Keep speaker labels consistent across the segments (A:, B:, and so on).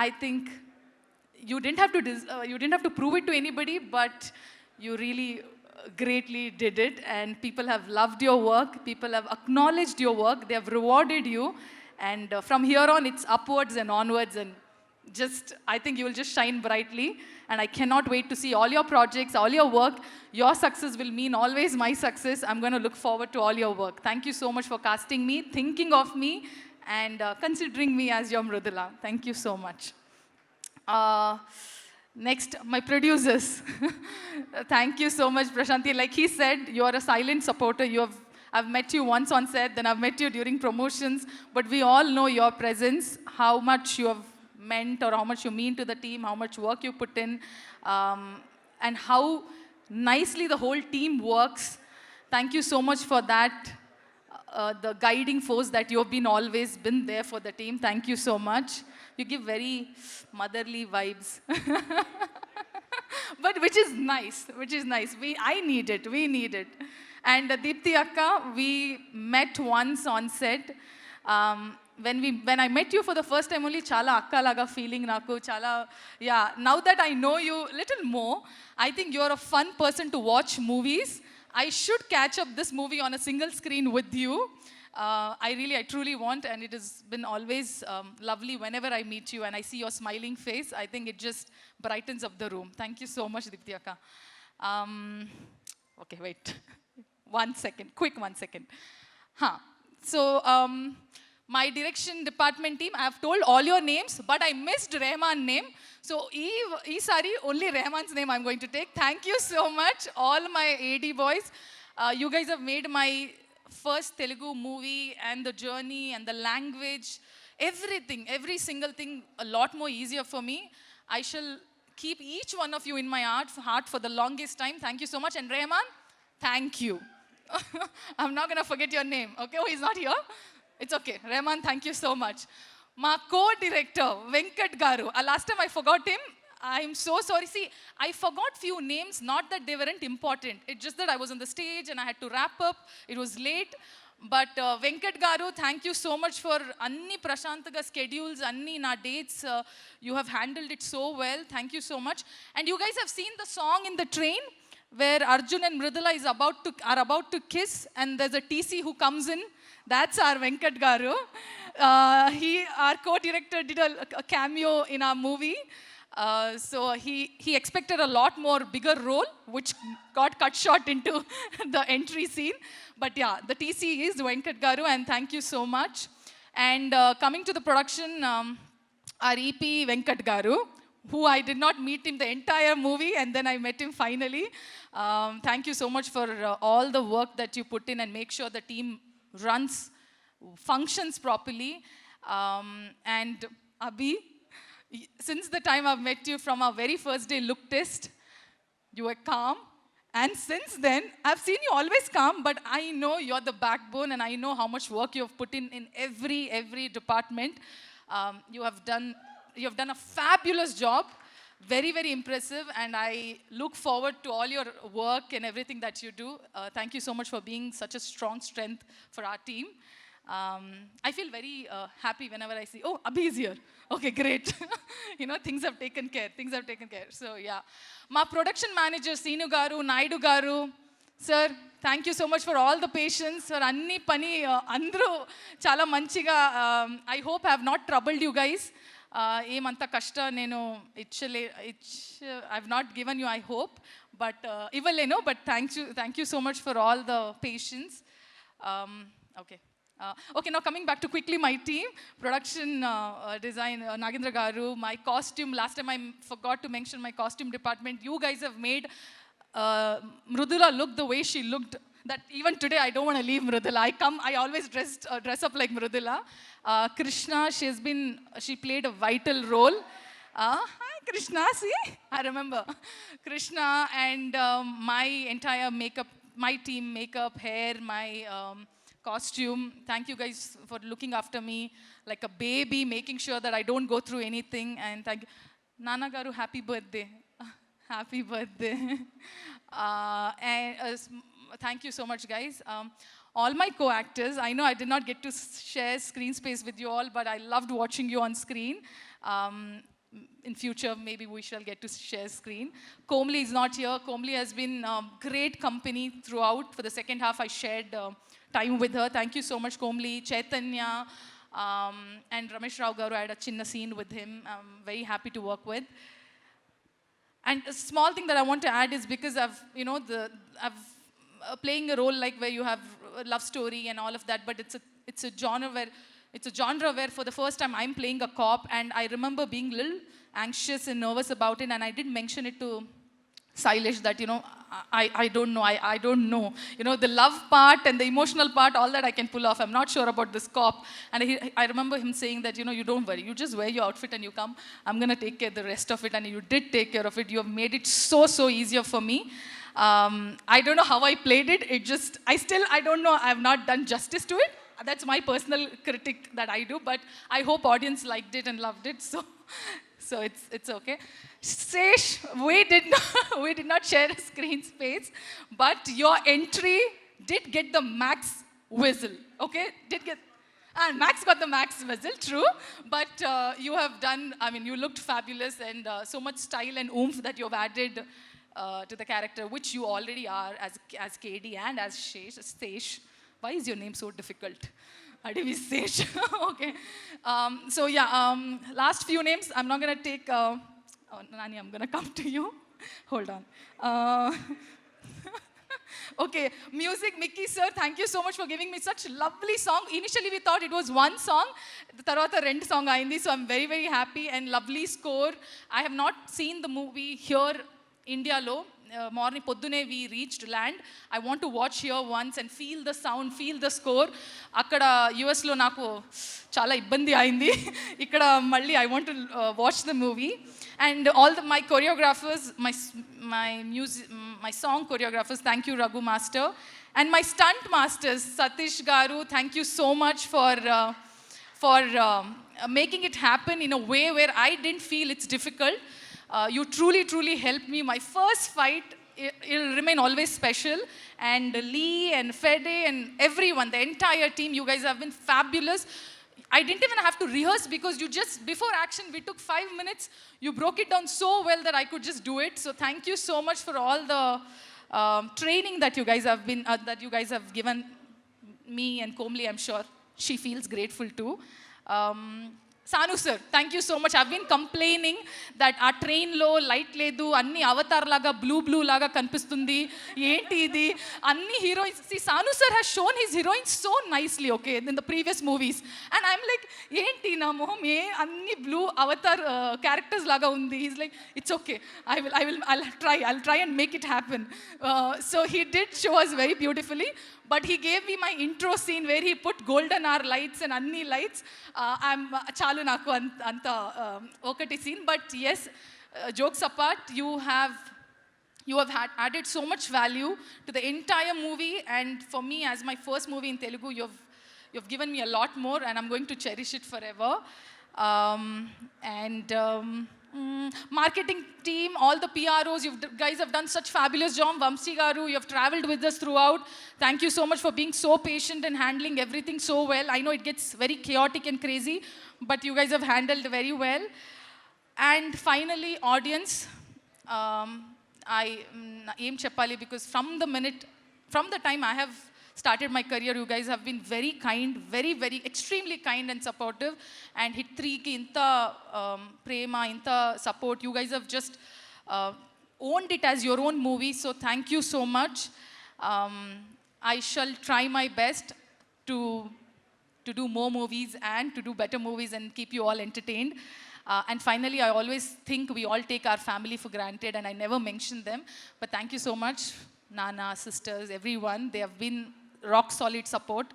A: I think you didn't have to prove it to anybody, but you really greatly did it, and people have loved your work. People have acknowledged your work. They have rewarded you, and from here on, it's upwards and onwards, and just I think you will just shine brightly. And I cannot wait to see all your projects, all your work. Your success will mean always my success. I'm going to look forward to all your work. Thank you so much for casting me, thinking of me, and considering me as your Mrudula. Thank you so much. Next, my producers. Thank you so much, Prashanti. Like he said, you are a silent supporter. I've met you once on set, then I've met you during promotions, but we all know your presence, how much you have meant or how much you mean to the team, how much work you put in, and how nicely the whole team works. Thank you so much for that. The guiding force that you've always been there for the team. Thank you so much. You give very motherly vibes. But which is nice, I need it, we need it. And Deepti Akka, we met once on set. When I met you for the first time only, chala akka laga feeling naku, chala, yeah. Now that I know you little more, I think you're a fun person to watch movies. I should catch up this movie on a single screen with you. I truly want, and it has been always lovely whenever I meet you and I see your smiling face. I think it just brightens up the room. Thank you so much, Deepti Akka. Okay, wait. 1 second, quick 1 second. So, my direction department team, I have told all your names, but I missed Rahman's name. So, Sari, only Rahman's name I'm going to take. Thank you so much, all my AD boys. You guys have made my first Telugu movie and the journey and the language, everything, every single thing a lot more easier for me. I shall keep each one of you in my heart for the longest time. Thank you so much. And Rahman, thank you. I'm not going to forget your name. Okay, oh, he's not here? It's okay. Rahman, thank you so much. My co-director, Venkat Garu. Last time I forgot him. I'm so sorry. See, I forgot few names, not that they weren't important. It's just that I was on the stage and I had to wrap up. It was late. But Venkat Garu, thank you so much for Anni Prashantaga schedules, Anni na dates. You have handled it so well. Thank you so much. And you guys have seen the song in the train where Arjun and Mridula are about to kiss, and there's a TC who comes in. That's our Venkat Garu. Our co-director, did a cameo in our movie. So he expected a lot more bigger role, which got cut short into the entry scene. But yeah, the TC is Venkat Garu, and thank you so much. And coming to the production, our EP Venkat Garu, who I did not meet him the entire movie, and then I met him finally. Thank you so much for all the work that you put in and make sure the team functions properly. And Abhi, since the time I've met you from our very first day look test, you were calm. And since then, I've seen you always calm, but I know you're the backbone, and I know how much work you have put in every department. You have done a fabulous job, very, very impressive, and I look forward to all your work and everything that you do. Thank you so much for being such a strong strength for our team. I feel very happy whenever I see, oh, Abhi is here. Okay, great. Things have taken care. So, yeah. My production manager, Seenu Garu, Naidu Garu, sir, thank you so much for all the patience. Sir, Anni Pani, Andru, Chala Manchiga. I hope I have not troubled you guys. Emanta kashta nenu I've not given you, I hope. But, but thank you so much for all the patience. Okay. Okay, now coming back to quickly my team, production design, Nagendra Garu, my costume, last time I forgot to mention my costume department. You guys have made Mrudula look the way she looked, that even today I don't want to leave Mrudula. I always dress up like Mrudula. Krishna, she played a vital role. Hi Krishna, see? I remember. Krishna and my entire makeup, my team, makeup, hair, my costume. Thank you guys for looking after me like a baby, making sure that I don't go through anything. And thank you. Nana Garu, happy birthday. Happy birthday. Thank you so much, guys. All my co-actors, I know I did not get to share screen space with you all, but I loved watching you on screen. in future, maybe we shall get to share screen. Komli is not here. Komli has been great company throughout. For the second half, I shared time with her. Thank you so much, Komli. Chaitanya and Ramesh Rao Garu, I had a chinna scene with him. I'm very happy to work with. And a small thing that I want to add is because I've playing a role like where you have a love story and all of that, but it's a genre where for the first time I'm playing a cop, and I remember being a little anxious and nervous about it, and I did mention it to Sailesh that, I don't know. The love part and the emotional part, all that I can pull off. I'm not sure about this cop. And I remember him saying that, you don't worry. You just wear your outfit and you come. I'm going to take care of the rest of it. And you did take care of it. You have made it so easier for me. I don't know how I played it. I don't know. I have not done justice to it. That's my personal critic that I do. But I hope audience liked it and loved it. So it's okay. Sesh, we did not share a screen space, but your entry did get the max whistle, okay? And Max got the max whistle, true. But you have done, you looked fabulous, and so much style and oomph that you have added to the character, which you already are as KD and as Sesh. Why is your name so difficult? Sesh. Okay. Last few names, I'm not going to take... Nani, I'm going to come to you. Hold on. Okay, music, Mickey sir, thank you so much for giving me such lovely song. Initially, we thought it was one song. The tarvata rendu song ayindi, so I'm very happy, and lovely score. I have not seen the movie here, India lo. Morning poddune we reached land. I want to watch here once and feel the sound, feel the score. Akkada US lo naku chala ibbandi ayindi. Ikkada malli I want to watch the movie. And all my choreographers, my song choreographers, thank you Raghu Master. And my stunt masters, Satish Garu, thank you so much for making it happen in a way where I didn't feel it's difficult. You truly helped me. My first fight, it'll remain always special. And Lee and Fede and everyone, the entire team, you guys have been fabulous. I didn't even have to rehearse because before action, we took 5 minutes. You broke it down so well that I could just do it. So thank you so much for all the training that you guys have given me and Komli. I'm sure she feels grateful too. Sanu sir, thank you so much. I've been complaining that our train lo light ledu, anni avatar laga blue laga kanpistundi, enti idi, anni heroines. See, Sanu sir has shown his heroines so nicely, okay, in the previous movies. And I'm like, enti na moham anni blue avatar characters laga undi. He's like, it's okay. I'll try and make it happen. So he did show us very beautifully. But he gave me my intro scene where he put golden hour lights and anni lights. I'm chalu naku anta okati scene. But yes, jokes apart, you have added so much value to the entire movie. And for me, as my first movie in Telugu, you've given me a lot more, and I'm going to cherish it forever. Marketing team, all the PROs, you guys have done such fabulous job. Vamsi Garu, you have traveled with us throughout. Thank you so much for being so patient and handling everything so well. I know it gets very chaotic and crazy, but you guys have handled very well. And finally, audience, I aim Cheppali because from the time I have started my career, you guys have been very kind, very extremely kind and supportive. And Hit 3 ki inta prema, inta support. You guys have just owned it as your own movie. So thank you so much. I shall try my best to do more movies and to do better movies and keep you all entertained. And finally, I always think we all take our family for granted, and I never mention them. But thank you so much, Nana, sisters, everyone. They have been rock solid support,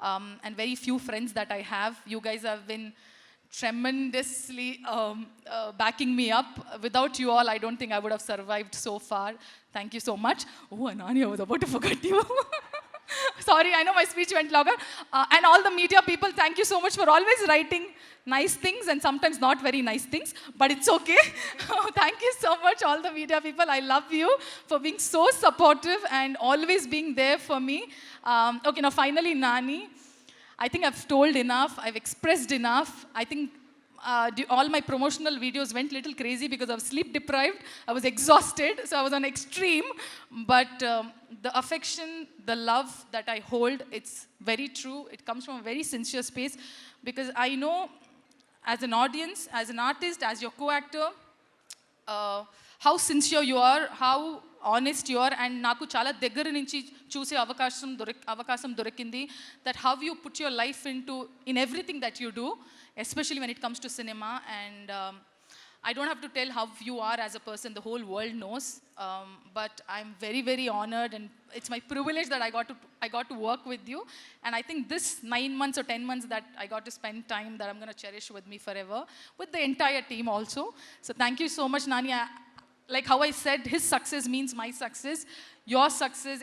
A: and very few friends that I have. You guys have been tremendously backing me up. Without you all, I don't think I would have survived so far. Thank you so much. Oh, Anani, I was about to forget you. Sorry, I know my speech went longer. And all the media people, thank you so much for always writing nice things and sometimes not very nice things, but it's okay. Thank you so much, all the media people. I love you for being so supportive and always being there for me. Okay, now finally, Nani. I think I've told enough. I've expressed enough. I think all my promotional videos went little crazy because I was sleep deprived. I was exhausted, so I was on extreme. But the affection, the love that I hold, it's very true. It comes from a very sincere space because I know as an audience, as an artist, as your co-actor, how sincere you are, how honest you are, and నాకు చాలా దగ్గర నుంచి చూసే అవకాశం దొరికింది that how you put your life into in everything that you do, especially when it comes to cinema. And I don't have to tell how you are as a person, the whole world knows. But I'm very, very honored, and it's my privilege that I got to work with you. And I think this 9 months or 10 months that I got to spend time, that I'm going to cherish with me forever, with the entire team also. So thank you so much, Nani. Like how I said, his success means my success, your success.